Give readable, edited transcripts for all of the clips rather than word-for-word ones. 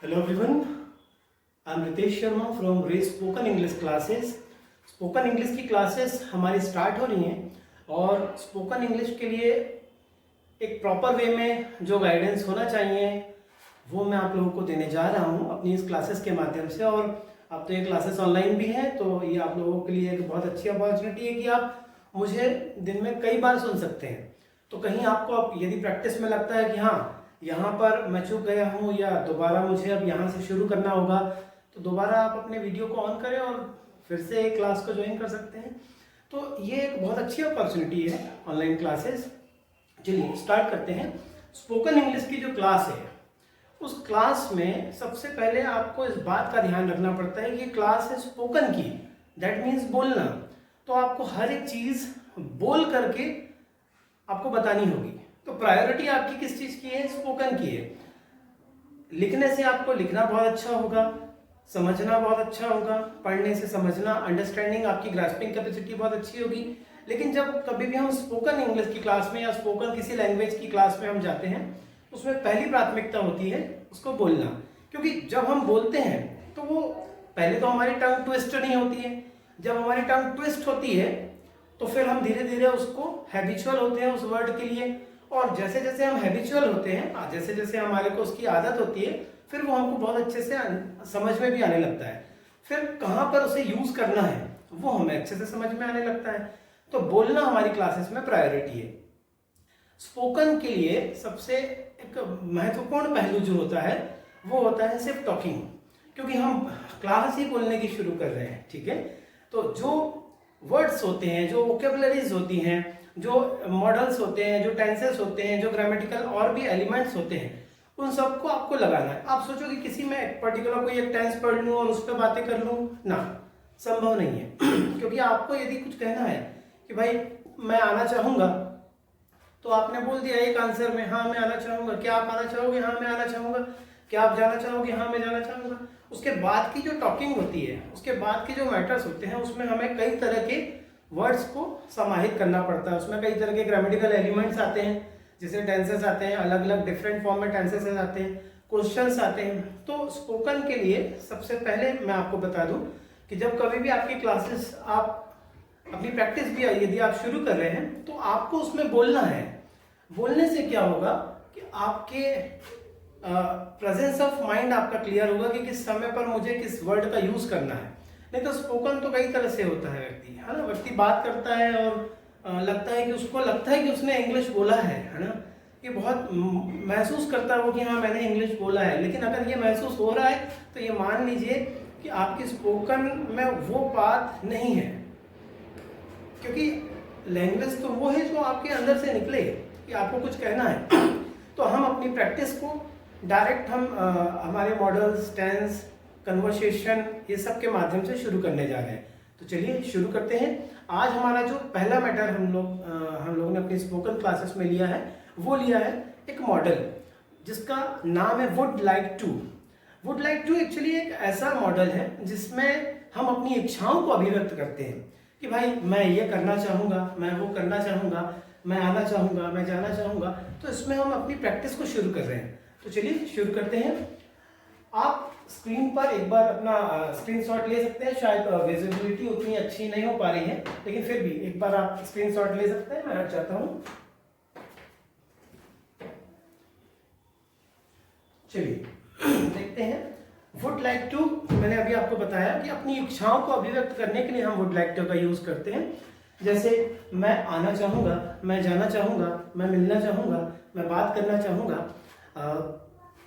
Hello everyone, I am Ritesh Sharma from Ray Spoken English Classes। Spoken English की classes हमारी start हो रही हैं और स्पोकन इंग्लिश के लिए एक प्रॉपर वे में जो गाइडेंस होना चाहिए वो मैं आप लोगों को देने जा रहा हूँ अपनी इस क्लासेस के माध्यम से। और अब तो ये क्लासेस ऑनलाइन भी हैं, तो ये आप लोगों के लिए एक बहुत अच्छी अपॉर्चुनिटी है कि आप मुझे दिन में कई बार सुन सकते हैं। तो कहीं आपको यदि प्रैक्टिस में लगता है कि हाँ यहाँ पर मैं चूक गया हूँ या दोबारा मुझे अब यहाँ से शुरू करना होगा, तो दोबारा आप अपने वीडियो को ऑन करें और फिर से क्लास को ज्वाइन कर सकते हैं। तो ये एक बहुत अच्छी अपॉर्चुनिटी है ऑनलाइन क्लासेस। चलिए स्टार्ट करते हैं। स्पोकन इंग्लिश की जो क्लास है उस क्लास में सबसे पहले आपको इस बात का ध्यान रखना पड़ता है कि क्लास है स्पोकन की, दैट मीन्स बोलना। तो आपको हर एक चीज़ बोल करके आपको बतानी होगी। तो प्रायोरिटी आपकी किस चीज़ की है? स्पोकन की है। लिखने से आपको लिखना बहुत अच्छा होगा, समझना बहुत अच्छा होगा, पढ़ने से समझना, अंडरस्टैंडिंग, आपकी ग्रास्पिंग कैपेसिटी बहुत अच्छी होगी। लेकिन जब कभी भी हम स्पोकन इंग्लिश की क्लास में या स्पोकन किसी लैंग्वेज की क्लास में हम जाते हैं, उसमें पहली प्राथमिकता होती है उसको बोलना। क्योंकि जब हम बोलते हैं तो वो पहले तो हमारी टंग ट्विस्ट नहीं होती है। जब हमारी टंग ट्विस्ट होती है तो फिर हम धीरे धीरे उसको हैबिचुअल होते हैं उस वर्ड के लिए, और जैसे जैसे हम हैबिचुअल होते हैं, जैसे जैसे हमारे को उसकी आदत होती है, फिर वो हमको बहुत अच्छे से समझ में भी आने लगता है। फिर कहाँ पर उसे यूज करना है वो हमें अच्छे से समझ में आने लगता है। तो बोलना हमारी क्लासेस में प्रायोरिटी है। स्पोकन के लिए सबसे एक महत्वपूर्ण पहलू जो होता है वो होता है सिर्फ टॉकिंग, क्योंकि हम क्लास ही बोलने की शुरू कर रहे हैं। ठीक है, तो जो वर्ड्स होते हैं, जो वोकेबलरीज होती हैं, जो मॉडल्स होते हैं, जो टेंसेस होते हैं, जो ग्रामेटिकल और भी एलिमेंट्स होते हैं, उन सबको आपको लगाना है। आप सोचो कि किसी में पर्टिकुलर कोई एक टेंस पढ़ लूँ और उस पर बातें कर लूँ ना, संभव नहीं है। क्योंकि आपको यदि कुछ कहना है कि भाई मैं आना चाहूँगा, तो आपने बोल दिया एक आंसर में, हाँ मैं आना चाहूँगा। क्या आप आना चाहोगे? हाँ मैं आना चाहूँगा। क्या आप जाना चाहोगे? हाँ मैं जाना चाहूँगा। उसके बाद की जो टॉकिंग होती है, उसके बाद के जो मैटर्स होते हैं, उसमें हमें कई तरह के वर्ड्स को समाहित करना पड़ता है। उसमें कई तरह के ग्रामेटिकल एलिमेंट्स आते हैं, जैसे टेंसेस आते हैं, अलग अलग डिफरेंट फॉर्म में टेंसेस आते हैं, क्वेश्चंस आते हैं। तो स्पोकन के लिए सबसे पहले मैं आपको बता दूं कि जब कभी भी आपकी क्लासेस, आप अपनी प्रैक्टिस भी यदि आप शुरू कर रहे हैं, तो आपको उसमें बोलना है। बोलने से क्या होगा कि आपके प्रेजेंस ऑफ माइंड आपका क्लियर होगा कि किस समय पर मुझे किस वर्ड का यूज करना है। नहीं तो स्पोकन तो कई तरह से होता है, व्यक्ति है ना, व्यक्ति बात करता है और लगता है कि उसको लगता है कि उसने इंग्लिश बोला है ना, ये बहुत महसूस करता है वो कि हाँ मैंने इंग्लिश बोला है। लेकिन अगर ये महसूस हो रहा है तो ये मान लीजिए कि आपकी स्पोकन में वो बात नहीं है, क्योंकि लैंग्वेज तो वो है जो आपके अंदर से निकले कि आपको कुछ कहना है। तो हम अपनी प्रैक्टिस को डायरेक्ट हमारे मॉडल्स, टेंस, कन्वर्सेशन, ये सब के माध्यम से शुरू करने जा रहे हैं। तो चलिए शुरू करते हैं। आज हमारा जो पहला मैटर हम लोगों ने अपनी स्पोकन क्लासेस में लिया है, वो लिया है एक मॉडल जिसका नाम है would like to. Would like to actually एक ऐसा मॉडल है जिसमें हम अपनी इच्छाओं को अभिव्यक्त करते हैं कि भाई मैं ये करना चाहूँगा, मैं वो करना चाहूँगा, मैं आना चाहूँगा, मैं जाना चाहूँगा। तो इसमें हम अपनी प्रैक्टिस को शुरू कर रहे हैं। तो चलिए शुरू करते हैं। आप स्क्रीन पर एक बार अपना स्क्रीनशॉट ले सकते हैं। शायद विजिबिलिटी उतनी अच्छी नहीं हो पा रही है, लेकिन फिर भी एक बार आप स्क्रीनशॉट ले सकते हैं। मैं हट जाता हूँ। चलिए देखते हैं। वुड लाइक टू, मैंने अभी आपको बताया कि अपनी इच्छाओं को अभिव्यक्त करने के लिए हम वुड लाइक टू का यूज करते हैं। जैसे मैं आना चाहूँगा, मैं जाना चाहूँगा, मैं मिलना चाहूँगा, मैं बात करना चाहूँगा,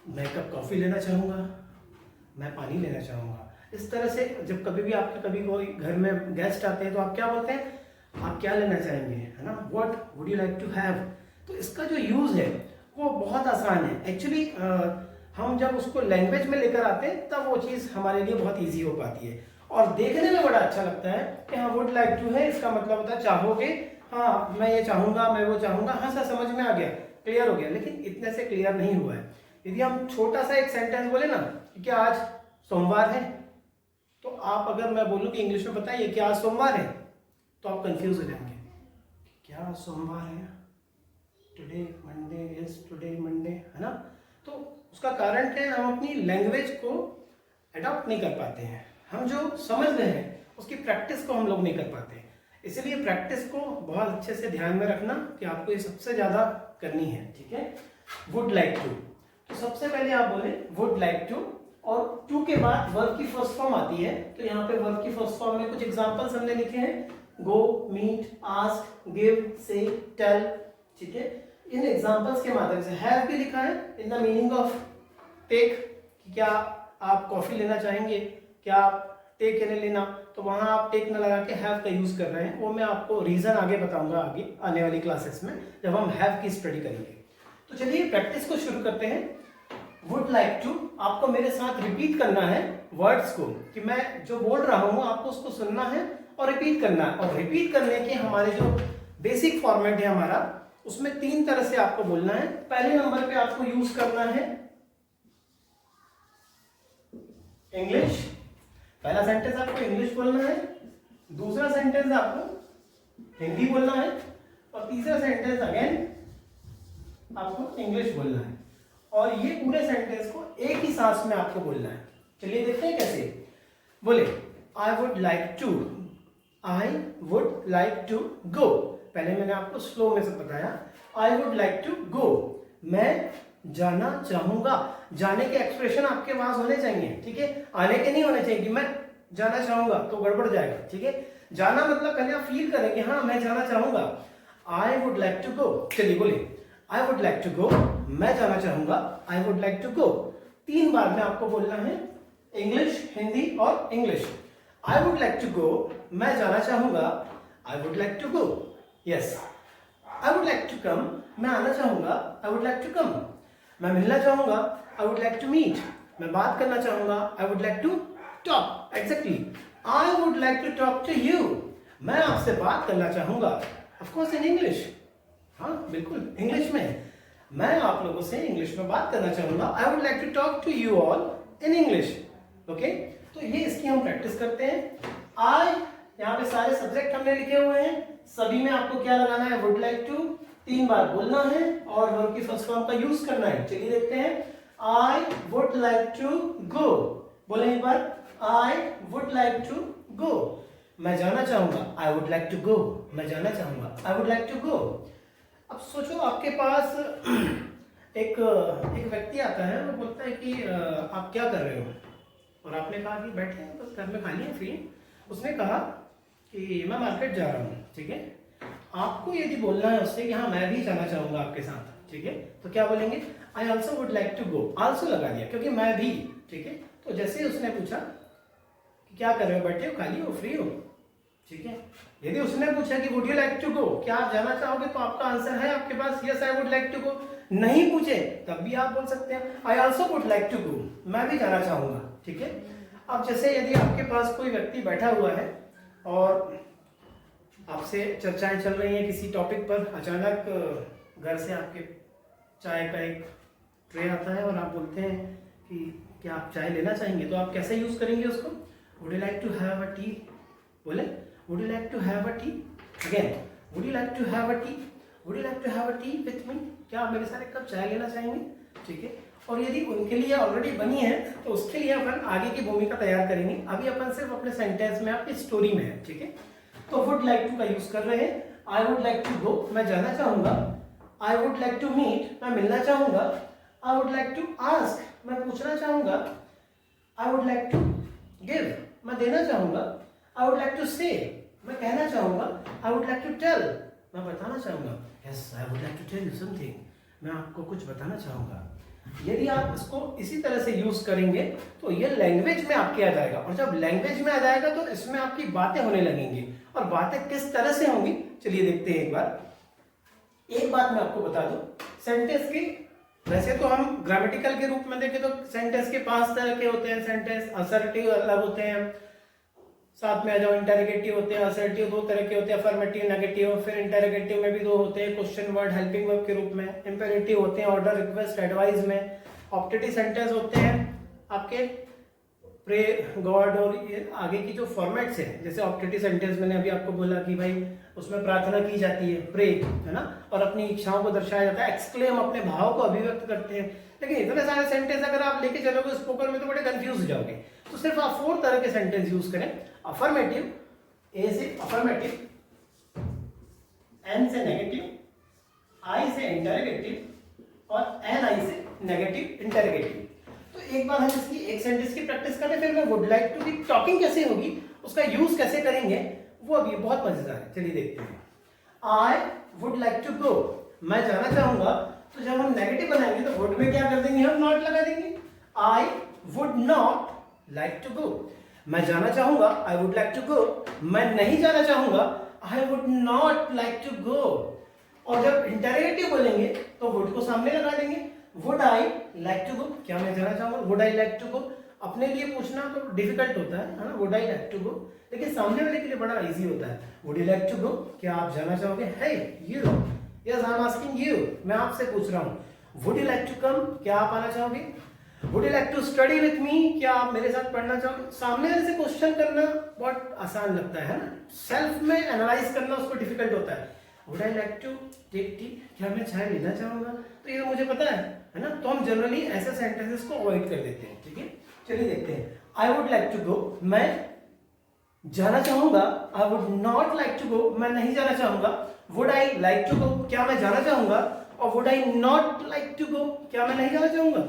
मैं कप कॉफ़ी लेना चाहूँगा, मैं पानी लेना चाहूँगा। इस तरह से जब कभी भी आपके कभी कोई घर में गेस्ट आते हैं तो आप क्या बोलते हैं? आप क्या लेना चाहेंगे, है ना, what would you like to have. तो इसका जो यूज़ है वो बहुत आसान है एक्चुअली। हम जब उसको लैंग्वेज में लेकर आते हैं तब वो चीज़ हमारे लिए बहुत ईजी हो पाती है और देखने में बड़ा अच्छा लगता है कि हाँ वुड लाइक टू है, इसका मतलब होता है चाहोगे, हाँ मैं ये चाहूँगा, मैं वो चाहूँगा। हाँ सर समझ में आ गया, क्लियर हो गया। लेकिन इतने से क्लियर नहीं हुआ है। यदि हम छोटा सा एक सेंटेंस बोले ना कि क्या आज सोमवार है, तो आप अगर मैं बोलूँ कि इंग्लिश में बताइए क्या आज सोमवार है, तो आप कंफ्यूज हो जाएंगे, क्या आज सोमवार है, today Monday, yes today Monday, है ना। तो उसका कारण क्या है, हम अपनी लैंग्वेज को अडॉप्ट नहीं कर पाते हैं, हम जो समझ रहे हैं उसकी प्रैक्टिस को हम लोग नहीं कर पाते। इसलिए प्रैक्टिस को बहुत अच्छे से ध्यान में रखना कि आपको ये सबसे ज़्यादा करनी है, ठीक है। वुड लाइक टू, तो सबसे पहले आप बोले वुड लाइक टू, और टू के बाद वर्ब की फर्स्ट फॉर्म आती है। तो यहाँ पे वर्ब की फर्स्ट फॉर्म में कुछ एग्जांपल्स हमने लिखे हैं, गो, मीट, आस्क, गिव, से, टेल, ठीक है। इन एग्जांपल्स के माध्यम से हैव भी लिखा है in the meaning of take, कि क्या आप कॉफी लेना चाहेंगे, क्या आप टेक यानी लेना, तो वहां आप टेक न लगा के हैव का यूज कर रहे हैं। वो मैं आपको रीजन आगे बताऊंगा आगे आने वाली क्लासेस में जब हम हैव की स्टडी करेंगे। तो चलिए प्रैक्टिस को शुरू करते हैं। वुड लाइक टू, आपको मेरे साथ रिपीट करना है वर्ड्स को, कि मैं जो बोल रहा हूं आपको उसको सुनना है और रिपीट करना है। और रिपीट करने के हमारे जो बेसिक फॉर्मेट है हमारा, उसमें 3 तरह से आपको बोलना है। पहले नंबर पे आपको यूज करना है इंग्लिश, पहला सेंटेंस आपको इंग्लिश बोलना है, दूसरा सेंटेंस आपको हिंदी बोलना है, और तीसरा सेंटेंस अगेन आपको इंग्लिश बोलना है। और ये पूरे सेंटेंस को एक ही सांस में आपको बोलना है। चलिए देखते हैं कैसे। बोले I would like to, I would like to go. पहले मैंने आपको स्लो में से बताया, I would like to go, मैं जाना चाहूंगा। जाने के एक्सप्रेशन आपके पास होने चाहिए, ठीक है, आने के नहीं होने चाहिए कि मैं जाना चाहूंगा, तो गड़बड़ जाएगा, ठीक है। जाना मतलब पहले आप फील करें कि हाँ मैं जाना चाहूंगा। I would like to go, चलिए बोले I would like to go, मैं जाना चाहूंगा, I would like to go. 3 बार में आपको बोलना है, इंग्लिश, हिंदी और English. I would like to go, मैं जाना चाहूंगा, I would like to go. Yes, I would like to come, मैं आना चाहूंगा, I would like to come. मैं मिलना चाहूंगा, I would like to meet, मैं बात करना चाहूंगा, I would like to talk. Exactly, I would like to talk to you, मैं आपसे बात करना चाहूंगा, ऑफ कोर्स इन इंग्लिश, हाँ बिल्कुल इंग्लिश में, मैं आप लोगों से इंग्लिश में बात करना चाहूंगा, I would like to talk to you all in English. Okay, तो ये इसकी हम प्रैक्टिस करते हैं। आई, यहाँ पे सारे सब्जेक्ट हमने लिखे हुए हैं, सभी में आपको क्या लगाना है, वुड लाइक टू 3 बार बोलना है और वर्ब की फर्स्ट फॉर्म का यूज करना है। चलिए देखते हैं, I would like to go, बोले एक बार, I would like to go, मैं जाना चाहूंगा, I would like to go, मैं जाना चाहूंगा, I would like to go. अब सोचो आपके पास एक व्यक्ति आता है, वो बोलता है कि आप क्या कर रहे हो, और आपने कहा कि बैठे हैं बस घर में, खाली है, फ्री। उसने कहा कि मैं मार्केट जा रहा हूँ, ठीक है। आपको यदि बोलना है उससे कि हाँ मैं भी जाना चाहूंगा आपके साथ, ठीक है, तो क्या बोलेंगे, I also would like to go, also लगा दिया क्योंकि मैं भी, ठीक है। तो जैसे ही उसने पूछा कि क्या कर रहे हो, बैठे हो, खाली हो, फ्री हो, ठीक है। यदि उसने पूछा कि would you like to go, क्या आप जाना चाहोगे, तो आपका आंसर है आपके पास yes I would like to go. नहीं पूछे तब भी आप बोल सकते हैं I also would like to go, मैं भी जाना चाहूंगा, ठीक है। अब जैसे यदि आपके पास कोई व्यक्ति बैठा हुआ है और आपसे चर्चाएं चल रही हैं किसी टॉपिक पर, अचानक घर से आपके चाय का एक ट्रे आता है और आप बोलते हैं कि क्या आप चाय लेना चाहेंगे, तो आप कैसे यूज करेंगे उसको, would you like to have a tea, बोले would you like to have a tea, again would you like to have a tea, would you like to have a tea with me, क्या आप मेरे साथ एक cup चाय लेना चाहेंगे, ठीक है। और यदि उनके लिए ऑलरेडी बनी है तो उसके लिए अपन आगे की भूमिका तैयार करेंगे। अभी अपन सिर्फ अपने सेंटेंस में, अपनी स्टोरी में है, ठीक है। तो वुड लाइक टू का यूज कर रहे हैं, I would like to go, मैं जाना चाहूंगा, I would like to meet, मैं मिलना चाहूंगा, I would like to ask, मैं पूछना चाहूंगा, I would like to give, मैं देना चाहूंगा, आई वुड लाइक टू से, मैं कहना चाहूंगा, I would like to tell, मैं बताना चाहूंगा, yes I would like to tell you something, मैं आपको कुछ बताना चाहूंगा। यदि आप इसको इसी तरह से यूज करेंगे तो ये लैंग्वेज में आपके आ जाएगा, और जब लैंग्वेज में आ जाएगा तो इसमें आपकी बातें होने लगेंगी। और बातें किस तरह से होंगी, चलिए देखते हैं एक बार। एक बात मैं आपको बता दूं, सेंटेंस की वैसे तो हम ग्रामेटिकल के रूप में देखें तो सेंटेंस के 5 तरह के होते हैं। सेंटेंस असर्टिव अलग होते हैं, साथ में आ जाओ इंटरोगेटिव होते हैं, असर्टिव 2 तरह के होते हैं, अफर्मेटिव, नेगेटिव, फिर इंटरोगेटिव में भी 2 होते हैं, क्वेश्चन वर्ड हेल्पिंग वर्ब के रूप में, इंपेरेटिव होते हैं ऑर्डर, रिक्वेस्ट, एडवाइस में, ऑप्टेटिव सेंटेंस होते हैं आपके प्रे, गॉड, और ये आगे की जो फॉर्मेट्स है, जैसे ऑप्टेटिव सेंटेंस मैंने अभी आपको बोला कि भाई उसमें प्रार्थना की जाती है, प्रे, है ना, और अपनी इच्छाओं को दर्शाया जाता है, एक्सक्लेम अपने भाव को अभिव्यक्त करते हैं। लेकिन इतने सारे सेंटेंस अगर आप लेके चलोगे स्पोकन में तो बड़े कंफ्यूज हो जाओगे। तो सिर्फ आप 4 तरह के सेंटेंस यूज करें। अफर्मेटिव, ए से अफर्मेटिव, एन से नेगेटिव, आई से इंटरोगेटिव और एन आई से नेगेटिव इंटरोगेटिव। तो एक बार हम इसकी एक सेंटेंस की प्रैक्टिस करें, फिर मैं वुड लाइक टू की टॉकिंग कैसे होगी, उसका यूज कैसे करेंगे, वो अभी बहुत मजेदार है। चलिए देखते हैं। I would like to go, मैं जाना चाहूंगा। तो जब हम नेगेटिव बनाएंगे तो वुड में क्या कर देंगे, हम नॉट लगा देंगे। I would not like to go, मैं जाना चाहूंगा, I would like to go. मैं नहीं जाना चाहूंगा, I would not like to go. और जब इंटरोगेटिव बोलेंगे तो वुड को सामने लगा देंगे। Would I like to go, क्या मैं जाना चाहूंगा, would I like to go. अपने लिए पूछना तो डिफिकल्ट होता है ना, would I like to go, लेकिन सामने वाले के लिए बड़ा इजी होता है। Would you like to go, क्या आप जाना चाहोगे। Hey you, yes I am asking you, मैं आपसे पूछ रहा हूँ। Would you like to come, क्या आप आना चाहोगे। Would you like to study with me, क्या आप मेरे साथ पढ़ना चाहोगे। सामने वाले से क्वेश्चन करना बहुत आसान लगता है ना, सेल्फ में एनालाइज करना उसको डिफिकल्ट होता है। Would I like to take tea, क्या मैं चाय लेना चाहूंगा, तो ये तो मुझे पता है ना। तो हम जनरली ऐसे सेंटेंसेस को अवॉइड कर देते हैं। ठीक है, चलिए देखते हैं। I would like to go, मैं जाना चाहूंगा। I would not like to go, मैं नहीं जाना चाहूंगा। Would I like to go, क्या मैं जाना चाहूंगा। और would I not like to go, क्या मैं नहीं जाना चाहूंगा।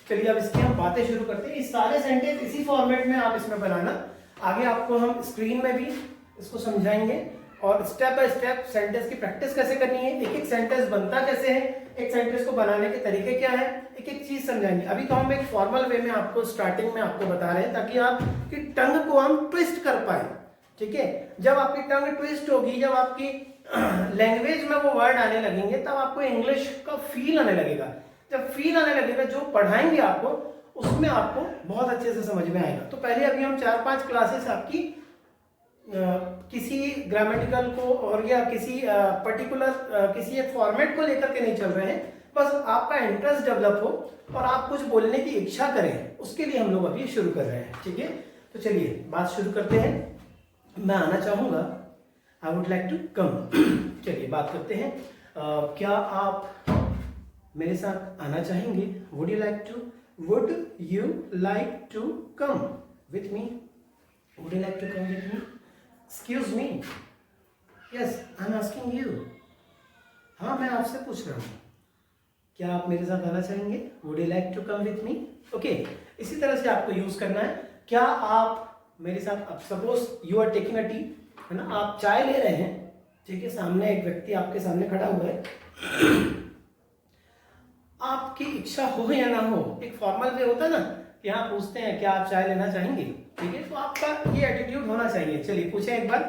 चलिए अब इसकी हम बातें शुरू करते हैं। इस सारे सेंटेंस इसी फॉर्मेट में आप इसमें बनाना। आगे आपको हम स्क्रीन में भी इसको समझाएंगे और स्टेप बाय स्टेप सेंटेंस की प्रैक्टिस कैसे करनी है, एक एक सेंटेंस बनता कैसे है, एक सेंटेंस को बनाने के तरीके क्या है, एक एक चीज समझाएंगे। अभी तो हम एक फॉर्मल वे में आपको स्टार्टिंग में आपको बता रहे हैं ताकि आपकी टंग को हम ट्विस्ट कर पाए। ठीक है, जब आपकी टंग ट्विस्ट होगी, जब आपकी लैंग्वेज में वो वर्ड आने लगेंगे, तब आपको इंग्लिश का फील आने लगेगा। जब फील आने लगेगा, जो पढ़ाएंगे आपको उसमें आपको बहुत अच्छे से समझ में आएगा। तो पहले अभी हम 4-5 क्लासेस आपकी किसी ग्रामेटिकल को और या किसी पर्टिकुलर किसी एक फॉर्मेट को लेकर के नहीं चल रहे हैं, बस आपका इंटरेस्ट डेवलप हो और आप कुछ बोलने की इच्छा करें, उसके लिए हम लोग अभी शुरू कर रहे हैं। ठीक है, तो चलिए बात शुरू करते हैं। मैं आना चाहूंगा, I would like to come. चलिए बात करते हैं। क्या आप मेरे साथ आना चाहेंगे। Would you like to, would you like to come with me, would you like to come with me. Excuse me, yes I am asking you, हाँ मैं आपसे पूछ रहा हूँ, क्या आप मेरे साथ आना चाहेंगे। Would you like to come with me. Okay, इसी तरह से आपको यूज करना है। क्या आप मेरे साथ, अब suppose you are taking a tea, है ना, आप चाय ले रहे हैं। ठीक है, सामने एक व्यक्ति आपके सामने खड़ा हुआ है, आपकी इच्छा हो या ना हो, एक फॉर्मल वे होता है ना, यहाँ पूछते हैं क्या आप चाय लेना चाहेंगे। ठीक है, तो आपका ये एटीट्यूड होना चाहिए। चलिए पूछें एक बार,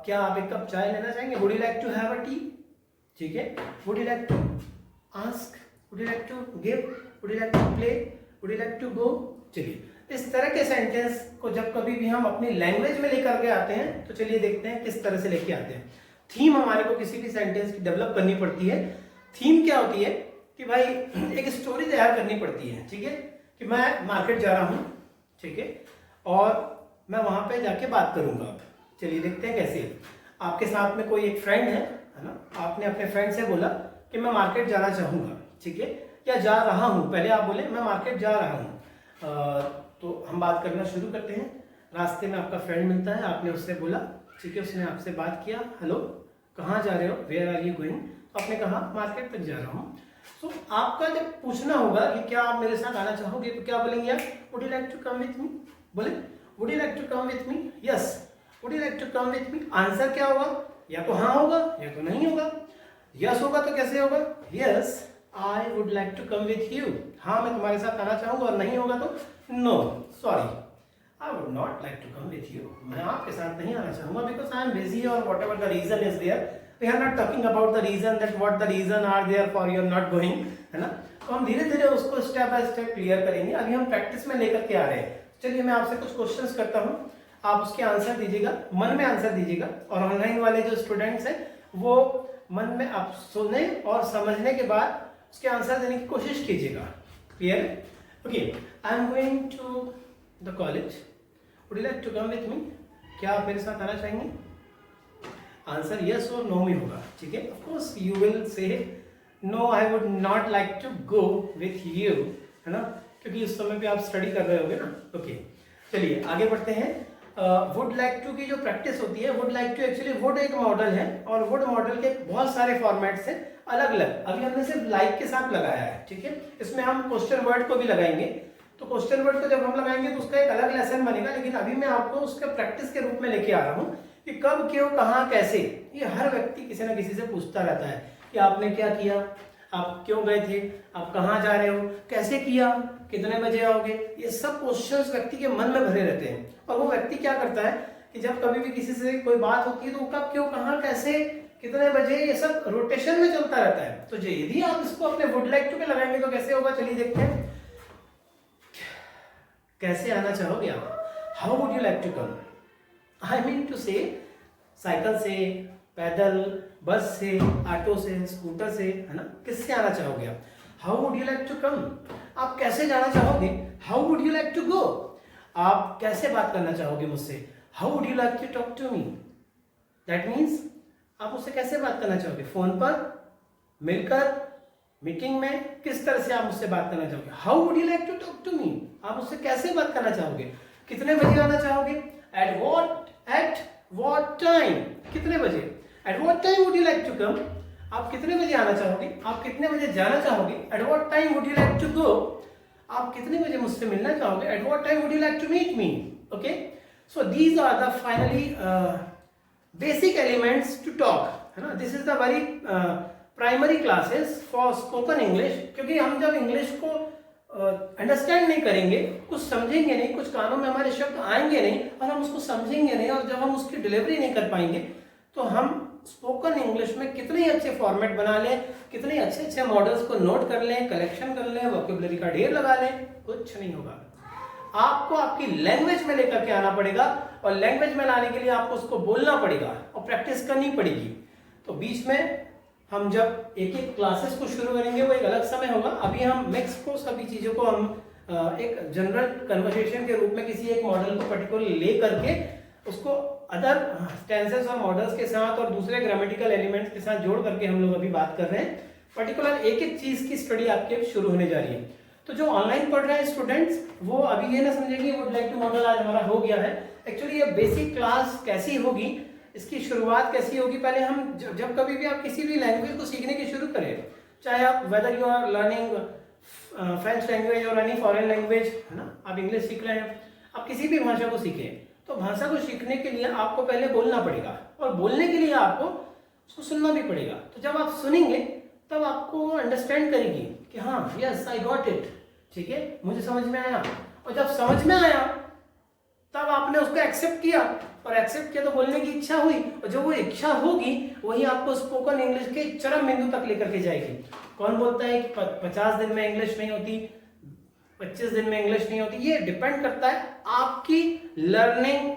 क्या आप एक कप चाय लेना चाहेंगे। Would you like to have a tea. ठीक है, would you like to ask, would you like to give, would you like to play, would you like to go. चलिए इस तरह के सेंटेंस को जब कभी भी हम अपनी लैंग्वेज में लेकर के आते हैं, तो चलिए देखते हैं किस तरह से लेके आते हैं। थीम हमारे को किसी भी सेंटेंस की डेवलप करनी पड़ती है। थीम क्या होती है कि भाई एक स्टोरी तैयार करनी पड़ती है। ठीक है, कि मैं मार्केट जा रहा हूँ, ठीक है, और मैं वहां पे जाके बात करूंगा। अब चलिए देखते हैं कैसे। आपके साथ में कोई एक फ्रेंड है ना, आपने अपने फ्रेंड से बोला कि मैं मार्केट जाना चाहूंगा। ठीक है, या जा रहा हूँ, पहले आप बोले मैं मार्केट जा रहा हूँ। तो हम बात करना शुरू करते हैं। रास्ते में आपका फ्रेंड मिलता है, आपने उससे बोला, ठीक है, उसने आपसे बात किया, हेलो कहाँ जा रहे हो, वेयर आर यू गोइंग। आपने कहा मार्केट तक जा रहा हूँ। तो आपका जब पूछना होगा कि क्या आप मेरे साथ आना चाहोगे, तो क्या बोलेंगे आप, would you like to come with me. बोले would you like to come with me, yes would you like to come with me. Answer क्या होगा, या तो हाँ होगा या तो नहीं होगा। यस होगा तो कैसे होगा, yes I would like to come with you, हाँ मैं तुम्हारे साथ आना चाहूंगा। और नहीं होगा तो no sorry I would not like to come with you, मैं आपके साथ नहीं आना चाहूंगा बिकॉज आई एम बिजी और whatever the reason is there. We are not talking about the reason that what the reason are there for you not going, है ना। तो हम धीरे धीरे उसको स्टेप बाय स्टेप क्लियर करेंगे। अभी हम प्रैक्टिस में लेकर के आ रहे हैं। चलिए मैं आपसे कुछ क्वेश्चंस करता हूँ, आप उसके आंसर दीजिएगा, मन में आंसर दीजिएगा। और ऑनलाइन वाले जो स्टूडेंट्स हैं वो मन में आप सुने और समझने के बाद उसके आंसर देने की कोशिश कीजिएगा। Clear, okay. I am going to the college, would you like to come with me, क्या आप मेरे साथ आना चाहेंगे। आंसर यस और नो में होगा। ठीक है, of course you will say no I would not like to go with you, है ना, क्योंकि उस समय पे आप स्टडी कर रहे होगे ना। ओके, चलिए आगे बढ़ते हैं। वुड लाइक टू की जो प्रैक्टिस होती है, would like to actually would एक मॉडल है और वुड मॉडल के बहुत सारे फॉर्मेट्स हैं अलग अलग। अभी हमने सिर्फ लाइक के साथ लगाया है, ठीक है। इसमें हम क्वेश्चन वर्ड को भी लगाएंगे, तो क्वेश्चन वर्ड को जब हम लगाएंगे तो उसका एक अलग लेसन बनेगा, लेकिन अभी मैं आपको उसके प्रैक्टिस के रूप में लेके आ रहा हूँ कि कब, क्यों, कहाँ, कैसे। ये हर व्यक्ति किसी ना किसी से पूछता रहता है कि आपने क्या किया, आप क्यों गए थे, आप कहाँ जा रहे हो, कैसे किया, कितने बजे आओगे। ये सब क्वेश्चंस व्यक्ति के मन में भरे रहते हैं और वो व्यक्ति क्या करता है कि जब कभी भी किसी से कोई बात होती है तो कब, क्यों, कहाँ, कैसे, कितने बजे, ये सब रोटेशन में चलता रहता है। तो यदि आप इसको अपने वुड लाइक टू पे लगाएंगे तो कैसे होगा, चलिए देखते हैं। कैसे आना चाहोगे आप, how would you like to come, I mean to say cycle से, पैदल, बस से, ऑटो से, स्कूटर से, है ना, किससे आना चाहोगे आप। How would you like to come, आप कैसे जाना चाहोगे। How would you like to go, आप कैसे बात करना चाहोगे मुझसे। How would you like to talk to me, that means आप मुझसे कैसे बात करना चाहोगे, फोन पर, मिलकर, मीटिंग में, किस तरह से आप मुझसे बात करना चाहोगे। How would you like to talk to me, आप मुझसे कैसे बात करना चाहोगे। कितने बजे आना चाहोगे, एट व्हाट टाइम, कितने बजे। At what time would you like to come, आप कितने बजे आना चाहोगे, आप कितने बजे जाना चाहोगे। At what time would you like to go, आप कितने बजे मुझसे मिलना चाहोगे। At what time would you like to meet me. Okay, so these are the finally basic elements to talk, है ना। This is the very primary classes for spoken English, क्योंकि हम जब इंग्लिश को अंडरस्टैंड नहीं करेंगे, कुछ समझेंगे नहीं, कुछ कानों में हमारे शब्द आएंगे नहीं और हम उसको समझेंगे नहीं, और जब हम उसकी डिलीवरी नहीं कर पाएंगे तो हम स्पोकन इंग्लिश में कितने अच्छे फॉर्मेट बना लें, कितने अच्छे अच्छे मॉडल्स को नोट कर लें, कलेक्शन कर लें, वोकैबुलरी का ढेर लगा लें, कुछ नहीं होगा। आपको आपकी लैंग्वेज में लेकर के आना पड़ेगा और लैंग्वेज में लाने के लिए आपको उसको बोलना पड़ेगा और प्रैक्टिस करनी पड़ेगी। तो बीच में हम जब एक एक क्लासेस को शुरू करेंगे वो एक अलग समय होगा। अभी हम मिक्स को, सभी चीज़ों को हम एक जनरल कन्वर्सेशन के रूप में किसी एक मॉडल को पर्टिकुलर ले करके उसको अदर टेंसेस और मॉडल्स के साथ और दूसरे ग्रामेटिकल एलिमेंट्स के साथ जोड़ करके हम लोग अभी बात कर रहे हैं। पर्टिकुलर एक एक चीज़ की स्टडी आपके शुरू होने जा रही है। तो जो ऑनलाइन पढ़ रहे हैं स्टूडेंट्स, वो अभी ये ना समझेंगे वुड लाइक टू मॉडल आज हमारा हो गया है। एक्चुअली ये बेसिक क्लास कैसी होगी, इसकी शुरुआत कैसी होगी, पहले हम जब कभी भी आप किसी भी लैंग्वेज को सीखने की शुरू करें, चाहे आप whether you are learning French language और एनी फॉरेन लैंग्वेज, है ना, आप इंग्लिश सीख रहे हैं, आप किसी भी भाषा को सीखें, तो भाषा को सीखने के लिए आपको पहले बोलना पड़ेगा और बोलने के लिए आपको उसको सुनना भी पड़ेगा। तो जब आप सुनेंगे तब आपको अंडरस्टैंड करेगी कि हाँ, यस आई गॉट इट, ठीक है, मुझे समझ में आया। और जब समझ में आया तब आपने उसको एक्सेप्ट किया, और एक्सेप्ट किया तो बोलने की इच्छा हुई, और जो वो इच्छा होगी वही आपको स्पोकन इंग्लिश के चरम बिंदु तक लेकर के जाएगी। कौन बोलता है कि 50 दिन में इंग्लिश नहीं होती, 25 दिन में इंग्लिश नहीं होती, ये डिपेंड करता है आपकी लर्निंग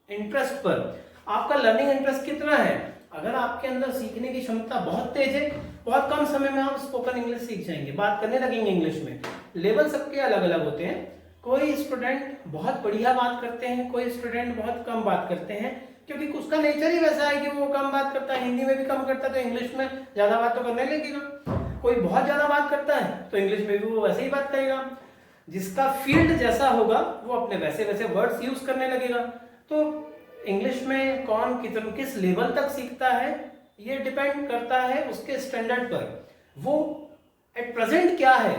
इंटरेस्ट पर। आपका लर्निंग इंटरेस्ट कितना है। अगर आपके अंदर सीखने की क्षमता बहुत तेज है, बहुत कम समय में आप स्पोकन इंग्लिश सीख जाएंगे, बात करने लगेंगे इंग्लिश में। लेवल सबके अलग अलग होते हैं, कोई स्टूडेंट बहुत बढ़िया बात करते हैं, कोई स्टूडेंट बहुत कम बात करते हैं, क्योंकि उसका नेचर ही वैसा है कि वो कम बात करता है। हिंदी में भी कम करता है तो इंग्लिश में ज्यादा बात तो करने लगेगा। कोई बहुत ज्यादा बात करता है तो इंग्लिश में भी वो वैसे ही बात करेगा। जिसका फील्ड जैसा होगा वो अपने वैसे वैसे वर्ड्स यूज करने लगेगा। तो इंग्लिश में कौन किस लेवल तक सीखता है ये डिपेंड करता है उसके स्टैंडर्ड पर। वो एट प्रेजेंट क्या है,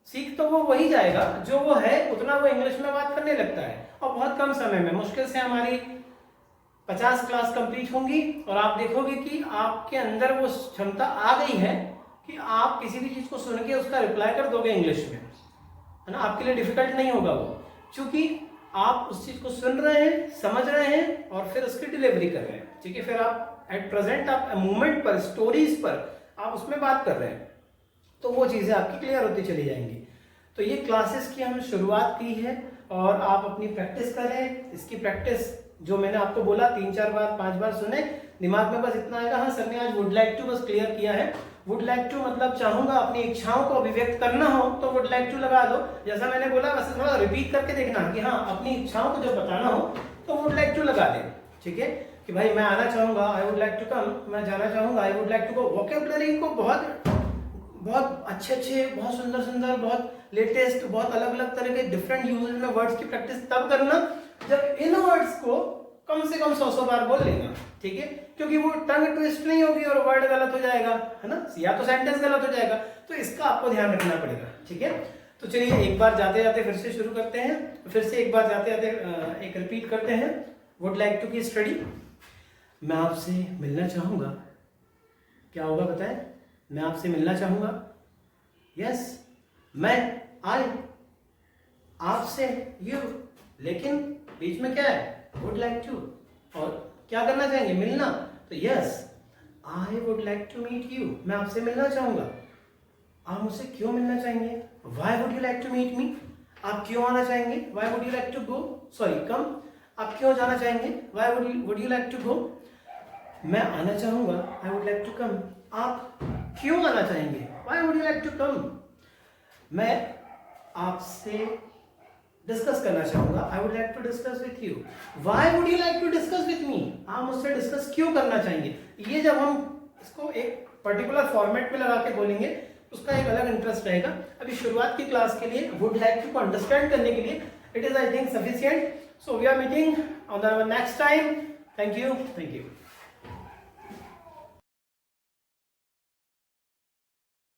सीख तो वो वही जाएगा जो वो है, उतना वो इंग्लिश में बात करने लगता है। और बहुत कम समय में, मुश्किल से हमारी 50 क्लास कंप्लीट होंगी और आप देखोगे कि आपके अंदर वो क्षमता आ गई है कि आप किसी भी चीज को सुन के उसका रिप्लाई कर दोगे इंग्लिश में, है ना। आपके लिए डिफिकल्ट नहीं होगा वो, क्योंकि आप उस चीज को सुन रहे हैं, समझ रहे हैं और फिर उसकी डिलीवरी कर रहे हैं, ठीक है। फिर आप एट प्रेजेंट आप मूवमेंट पर, स्टोरीज पर आप उसमें बात कर रहे हैं, तो वो चीजें आपकी क्लियर होती चली जाएंगी। तो ये क्लासेस की हम शुरुआत की है और आप अपनी प्रैक्टिस करें। इसकी प्रैक्टिस जो मैंने आपको बोला 3-4 बार 5 बार सुने, दिमाग में बस इतना आएगा, हाँ सर ने आज वुड लाइक टू बस क्लियर किया है। वुड लाइक टू मतलब चाहूंगा, अपनी इच्छाओं को अभिव्यक्त करना हो तो वुड लाइक टू लगा दो। जैसा मैंने बोला वैसे थोड़ा रिपीट करके देखना कि हाँ अपनी इच्छाओं को जब बताना हो तो वुड लाइक टू लगा दे, ठीक है। कि भाई मैं आना चाहूंगा, I would like to come, मैं जाना चाहूंगा, I would like to go. Vocabulary को बहुत बहुत अच्छे बहुत सुंदर बहुत लेटेस्ट, बहुत अलग अलग तरह के डिफरेंट यूजेज में वर्ड्स की प्रैक्टिस तब करना जब इन वर्ड्स को कम से कम 100 बार बोल लेना, ठीक है, क्योंकि वो टंग ट्विस्ट नहीं होगी और वर्ड गलत हो जाएगा, है ना, या तो सेंटेंस गलत हो जाएगा, तो इसका आपको ध्यान रखना पड़ेगा, ठीक है। तो चलिए एक बार जाते जाते फिर से शुरू करते हैं, फिर से एक बार जाते जाते एक रिपीट करते हैं। वुड लाइक टू की स्टडी, मैं आपसे मिलना चाहूँगा, क्या होगा बताएं, मैं आपसे मिलना चाहूँगा, यस, मैं, आई, आपसे, यू, लेकिन बीच में क्या है, वुड लाइक टू, और क्या करना चाहेंगे, मिलना, तो yes, I would like to meet you, मैं आपसे मिलना चाहूँगा, आप मुझसे क्यों मिलना चाहेंगे, why would you like to meet me, आप क्यों आना चाहेंगे, why would you like to go, sorry come, आप क्यों जाना चाहेंगे, why would you like to go, मैं आना चाहूँगा, I would like to come, आप क्यों आना चाहेंगे, why would you like to come, मैं आपसे डिस्कस करना चाहूँगा, I would like to discuss with you, why would you like to discuss with me, आप मुझसे डिस्कस क्यों करना चाहेंगे। ये जब हम इसको एक पर्टिकुलर फॉर्मेट में लगा के बोलेंगे उसका एक अलग इंटरेस्ट रहेगा। अभी शुरुआत की क्लास के लिए वुड लाइक टू को अंडरस्टैंड करने के लिए it is I think sufficient. So we are meeting on the next time. Thank you.